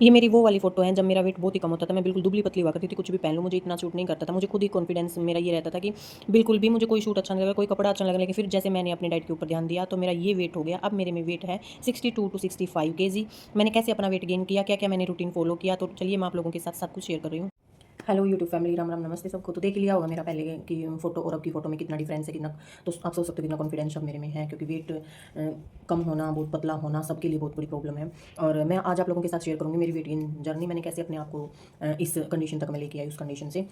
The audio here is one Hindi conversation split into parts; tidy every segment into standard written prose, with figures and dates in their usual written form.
ये मेरी वो वाली फ़ोटो है जब मेरा वेट बहुत ही कम होता था, मैं बिल्कुल दुबली-पतली हुआ करती थी, कुछ भी पहन लूँ मुझे इतना सूट नहीं करता था। मुझे खुद ही कॉन्फिडेंस मेरा ये रहता था कि बिल्कुल भी मुझे कोई सूट अच्छा नहीं लगा, कोई कपड़ा अच्छा नहीं लगा, लेकिन फिर जैसे मैंने अपनी डाइट के ऊपर ध्यान दिया तो मेरा ये वेट हो गया। अब मेरे में वेट है 62 टू 65 केजी। मैंने कैसे अपना वेट गेन किया, क्या-क्या मैंने रूटीन फ़ॉलो किया, तो चलिए मैं आप लोगों के साथ सब कुछ शेयर कर रही हूँ। Hello YouTube family, Ram Ram, नमस्ते सबको। तो देख लिया होगा मेरा पहले की फ़ोटो और अब की फ़ोटो में कितना डिफरेंस है, कितना। तो आप सोच सकते हो कितना कॉन्फिडेंस अब मेरे में है, क्योंकि वेट कम होना, बहुत पतला होना सबके लिए बहुत बड़ी प्रॉब्लम है। और मैं आज आप लोगों के साथ शेयर करूँगी मेरी वेट गेन जर्नी, मैंने कैसे अपने आप को इस कंडीशन तक मैं लेके आई, उस कंडीशन से।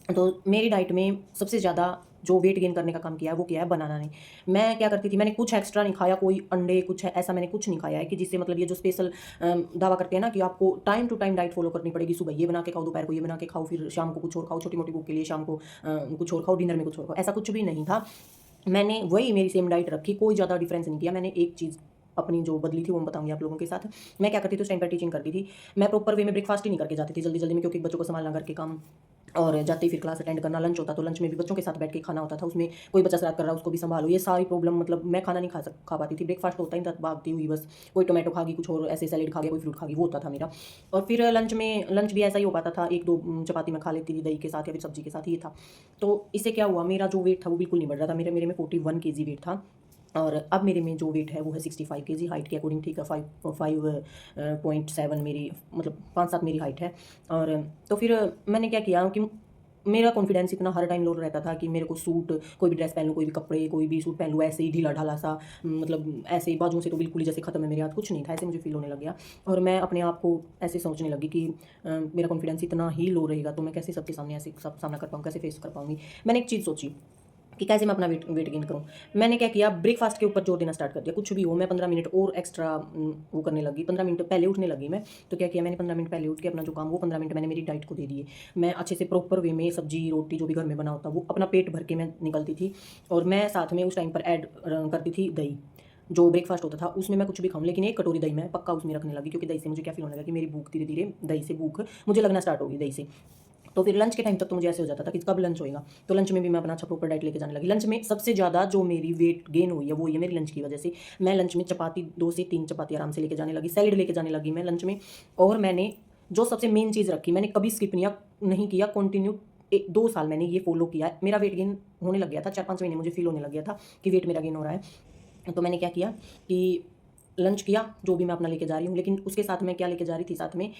तो मेरी डाइट में सबसे ज़्यादा जो वेट गेन करने का काम किया है वो किया है बनाना ने। मैं क्या करती थी, मैंने कुछ एक्स्ट्रा नहीं खाया, कोई अंडे कुछ है ऐसा मैंने कुछ नहीं खाया है कि जिससे मतलब ये जो स्पेशल दावा करते हैं ना कि आपको time to time diet follow करनी पड़ेगी, सुबह ये बना के खाओ, दोपहर को ये बना के खाओ, फिर शाम को कुछ और खाओ, छोटी मोटी भूख के लिए शाम को कुछ और खाओ, डिनर में कुछ और खाओ, ऐसा कुछ भी नहीं था। मैंने वही मेरी सेम डाइट रखी, कोई ज़्यादा डिफरेंस नहीं किया। मैंने एक चीज़ अपनी जो बदली थी वो मैं बताऊंगी आप लोगों के साथ। मैं क्या करती थी उस टाइम पर, टीचिंग करती थी। मैं प्रॉपर वे में ब्रेकफास्ट ही नहीं करके जाती थी जल्दी जल्दी में, क्योंकि बच्चों को संभालना, घर के काम, और जाते ही फिर क्लास अटेंड करना, लंच होता तो लंच में भी बच्चों के साथ बैठ के खाना होता था, उसमें कोई बच्चा शरारत कर रहा है उसको भी संभालो, ये सारी प्रॉब्लम, मतलब मैं खाना नहीं खा पाती थी। ब्रेकफास्ट होता ही था भागती हुई बस, कोई टोमेटो खा गई, कुछ और ऐसे सैलेड खा गया, कोई फ्रूट खा गई, वो होता था मेरा। और फिर लंच भी ऐसा ही हो पाता था, एक दो चपाती मैं खा लेती थी दही के साथ या फिर सब्जी के साथ, ये था। तो इससे क्या हुआ, मेरा जो वेट था वो बिल्कुल नहीं बढ़ रहा था। मेरे मेरे में 41 केजी वेट था, और अब मेरे में जो वेट है वो है 65 केजी। हाइट के अकॉर्डिंग ठीक है, 5.7 मेरी, मतलब 5-7 मेरी हाइट है। और तो फिर मैंने क्या किया कि मेरा कॉन्फिडेंस इतना हर टाइम लो रहता था कि मेरे को सूट, कोई भी ड्रेस पहन लूँ, कोई भी कपड़े, कोई भी सूट पहन लूँ, ऐसे ही ढीला ढाला सा, मतलब ऐसे ही बाजुओं से तो बिल्कुल ही जैसे खत्म है मेरे हाथ, कुछ नहीं था, ऐसे मुझे फील होने लग गया। और मैं अपने आप को ऐसे सोचने लगी कि मेरा कॉन्फिडेंस इतना ही लो रहेगा तो मैं कैसे सबके सामने ऐसे सब सामना कर पाऊँ, कैसे फेस कर पाऊँगी। मैंने एक चीज़ सोची कि कैसे मैं अपना वेट गेन करूँ। मैंने क्या किया, ब्रेकफास्ट के ऊपर जोर देना स्टार्ट कर दिया। कुछ भी हो, मैं 15 मिनट और एक्स्ट्रा वो करने लगी, 15 मिनट पहले उठने लगी मैं। तो क्या किया मैंने, 15 मिनट पहले उठ के अपना जो काम, वो 15 मिनट मैंने मेरी डाइट को दे दिए। मैं अच्छे से प्रॉपर वे में सब्जी रोटी जो भी घर में बना होता वो अपना पेट भर के मैं निकलती थी। और मैं साथ में उस टाइम पर ऐड करती थी दही। जो ब्रेकफास्ट होता था उसमें मैं कुछ भी खाऊँ, लेकिन एक कटोरी दही मैं पक्का उसमें रखने लगी, क्योंकि दही से मुझे क्या फील होने लगा कि मेरी भूख धीरे धीरे, दही से भूख मुझे लगना स्टार्ट होगी, दही से। तो फिर लंच के टाइम तक तो मुझे ऐसे हो जाता था कि कब लंच होएगा। तो लंच में भी मैं अपना अच्छा प्रॉपर डाइट लेके जाने लगी। लंच में सबसे ज़्यादा जो मेरी वेट गेन हुई है वो ये मेरी लंच की वजह से। मैं लंच में चपाती, 2 से 3 चपाती आराम से लेके जाने लगी, सैलेड लेके जाने लगी मैं लंच में। और मैंने जो सबसे मेन चीज़ रखी, मैंने कभी स्किप नहीं किया, कंटिन्यू 2 साल मैंने ये फॉलो किया है। मेरा वेट गेन होने लग गया था, 4-5 महीने मुझे फील होने लग गया था कि वेट मेरा गेन हो रहा है। तो मैंने क्या किया कि लंच किया जो भी मैं अपना लेके जा रही हूँ, लेकिन उसके साथ मैं क्या लेके जा रही थी, साथ में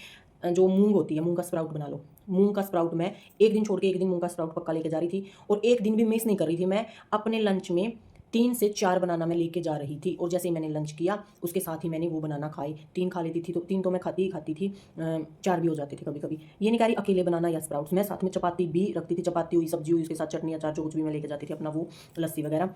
जो मूँग होती है, मूँग का स्प्राउट बना लो। मूँग का स्प्राउट मैं एक दिन छोड़ के एक दिन मूँग का स्प्राउट पक्का लेके जा रही थी, और एक दिन भी मिस नहीं कर रही थी। मैं अपने लंच में 3 से 4 बनाना मैं लेके जा रही थी, और जैसे ही मैंने लंच किया उसके साथ ही मैंने वो बनाना खाए। 3 खा लेती थी, तो 3 तो मैं खाती ही खाती थी, 4 भी हो जाते थे कभी-कभी। ये नहीं कह रही अकेले बनाना या स्प्राउट्स, मैं साथ में चपाती भी रखती थी, चपाती हुई, सब्जी हुई, उसके साथ चटनी अचार जो कुछ भी मैं लेके जाती थी अपना, वो लस्सी वगैरह।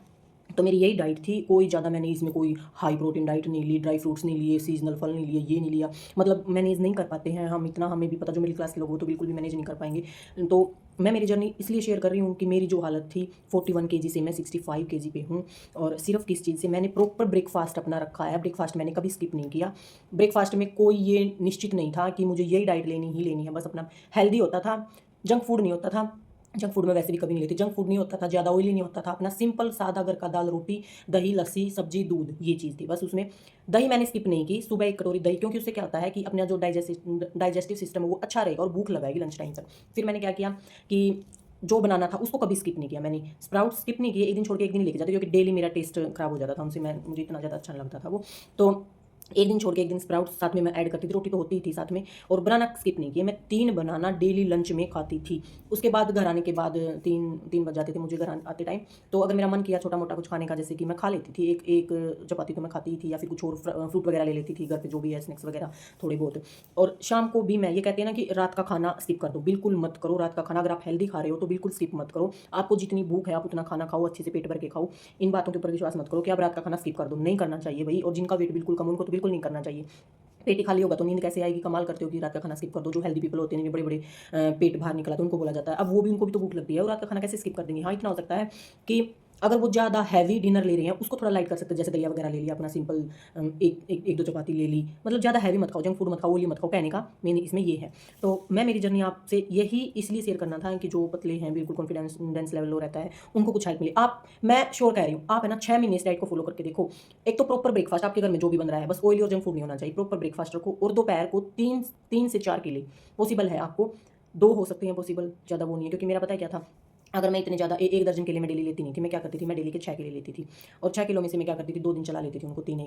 तो मेरी यही डाइट थी, कोई ज़्यादा मैंने इसमें कोई हाई प्रोटीन डाइट नहीं ली, ड्राई फ्रूट्स नहीं लिए, सीज़नल फल नहीं लिए, ये नहीं लिया। मतलब मैनेज नहीं कर पाते हैं हम इतना, हमें भी पता, जो मिडिल क्लास के लोग हो तो बिल्कुल भी मैनेज नहीं कर पाएँगे। तो मैं मेरी जर्नी इसलिए शेयर कर रही हूँ कि मेरी जो हालत थी 41 केजी से मैं 65 केजी पे हूँ। और सिर्फ़ किस चीज़ से, मैंने प्रॉपर ब्रेकफ़ास्ट अपना रखा है, ब्रेकफ़ास्ट मैंने कभी स्किप नहीं किया। ब्रेकफ़ास्ट में कोई ये निश्चित नहीं था कि मुझे यही डाइट लेनी ही लेनी है, बस अपना हेल्दी होता था, जंक फूड नहीं होता था। जंक फूड मैं वैसे भी कभी नहीं लेती, जंक फूड नहीं होता था, ज़्यादा ऑयली नहीं होता था, अपना सिंपल सादा घर का दाल रोटी, दही लस्सी सब्जी दूध, ये चीज़ थी बस उसमें। दही मैंने स्किप नहीं की, सुबह 1 कटोरी दही, क्योंकि उससे क्या होता है कि अपना जो डाइजेस्टिव सिस्टम है वो अच्छा रहेगा और भूख लगाएगी लंच टाइम तक। फिर मैंने क्या किया कि जो बनाना था उसको कभी स्किप नहीं किया मैंने, स्प्राउट स्किप नहीं किए, एक दिन छोड़ के एक दिन लेके जाती, क्योंकि डेली मेरा टेस्ट खराब हो जाता था उनसे, मैं मुझे इतना ज़्यादा अच्छा नहीं लगता था वो। तो एक दिन छोड़ के एक दिन स्प्राउट साथ में मैं ऐड करती थी, रोटी तो होती ही थी साथ में। और बनाना स्किप नहीं किया, मैं 3 बनाना डेली लंच में खाती थी। उसके बाद घर आने के बाद 3 बज जाते थे मुझे घर आते टाइम। तो अगर मेरा मन किया छोटा-मोटा कुछ खाने का, जैसे कि मैं खा लेती थी, एक एक चपाती तो मैं खाती ही थी, या फिर कुछ और फ्रूट वगैरह ले लेती थी घर पे, जो भी है स्नैक्स वगैरह थोड़े बहुत। और शाम को भी मैं, ये कहते हैं ना कि रात का खाना स्किप कर दो, बिल्कुल मत करो रात का खाना। अगर आप हेल्दी खा रहे हो तो बिल्कुल स्किप मत करो। आपको जितनी भूख है आप उतना खाना खाओ, अच्छे से पेट भर के खाओ। इन बातों के ऊपर विश्वास मत करो कि आप रात का खाना स्किप कर दो, नहीं करना चाहिए भई। और जिनका वेट बिल्कुल कम, उनको तो बिल्कुल नहीं करना चाहिए। पेट ही खाली होगा तो नींद कैसे आएगी? कमाल करते हो कि रात का खाना स्किप कर दो। जो हेल्दी पीपल होते हैं, बड़े-बड़े पेट बाहर निकला तो उनको बोला जाता है। अब वो भी, उनको भी तो भूख लगती है, और रात का खाना कैसे स्किप कर देंगे? हाँ, इतना हो सकता है कि अगर वो ज़्यादा हैवी डिनर ले रहे हैं उसको थोड़ा लाइट कर सकते हैं, जैसे दलिया वगैरह ले लिया अपना सिंपल, एक दो चपाती ले ली, मतलब ज़्यादा हैवी मत खाओ, जंक फूड मत खाओ, ओयली मत खाओ, कहने का मेन इसमें ये है। तो मैं मेरी जर्नी आपसे यही इसलिए शेयर करना था कि जो पतले हैं, बिल्कुल कॉन्फिडेंस लेवल लो रहता है, उनको कुछ हेल्प मिले। आप, मैं श्योर कह रही हूँ, आप है ना 6 महीने इस डाइट को फॉलो करके देखो। एक तो प्रॉपर ब्रेकफास्ट आपके घर में जो भी बन रहा है, बस ऑयली और जंक फूड नहीं होना चाहिए, प्रॉपर ब्रेकफास्ट रखो, और दोपहर को 3 से 4 केले पॉसिबल है आपको, 2 हो सकते हैं पॉसिबल, ज़्यादा वो नहीं है, क्योंकि मेरा पता है क्या था, अगर मैं इतने ज़्यादा एक दर्जन केले मैं डेली लेती नहीं थी, मैं क्या करती थी, मैं डेली के 6 केले लेती थी, और 6 किलो में से मैं क्या करती थी, 2 दिन चला लेती थी उनको, 3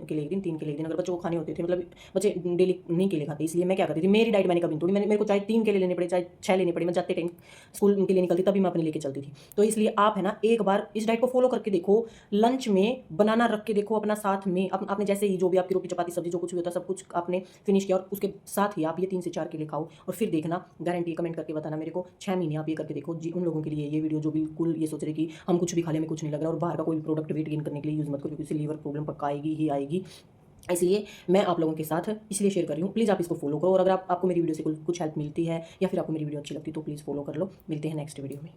केले एक दिन, 3 केले एक दिन, अगर बच्चों को खाने होते थे, मतलब बच्चे डेली नहीं केले खाते, इसलिए मैं क्या करती थी, मेरी डाइट मैंने कभी नहीं तोड़ी, मेरे को चाहे 3 केले लेने पड़े, चाहे 6 लेने पड़े, मैं जाते टाइम स्कूल के लिए निकलती तभी मैं अपने लेके चलती थी। तो इसलिए आप है ना एक बार इस डाइट को फॉलो करके देखो, लंच में बनाना रख के देखो अपना, साथ में आपने जैसे ही जो भी आपकी रोटी चपाती सब्जी जो कुछ भी होता है सब कुछ आपने फिनिश किया, और उसके साथ ही आप ये 3 से 4 केले खाओ, और फिर देखना, गारंटी, कमेंट करके बताना मेरे को, 6 महीने आप ये करके देखो जी। उन लोगों के लिए ये वीडियो जो बिल्कुल ये सोच रहे कि हम कुछ भी खा लें, हमें कुछ नहीं लग रहा, और बाहर का कोई भी प्रोडक्ट वेट गेन करने के लिए यूज़ मत करो, क्योंकि इससे लीवर प्रॉब्लम पक्का आएगी ही आएगी। इसलिए मैं आप लोगों के साथ इसलिए शेयर कर रही हूँ, प्लीज़ आप इसको फॉलो करो, और अगर आपको मेरी वीडियो से कुछ हेल्प मिलती है, या फिर आपको मेरी वीडियो अच्छी लगती है, तो प्लीज़ फॉलो कर लो। मिलते हैं नेक्स्ट वीडियो में।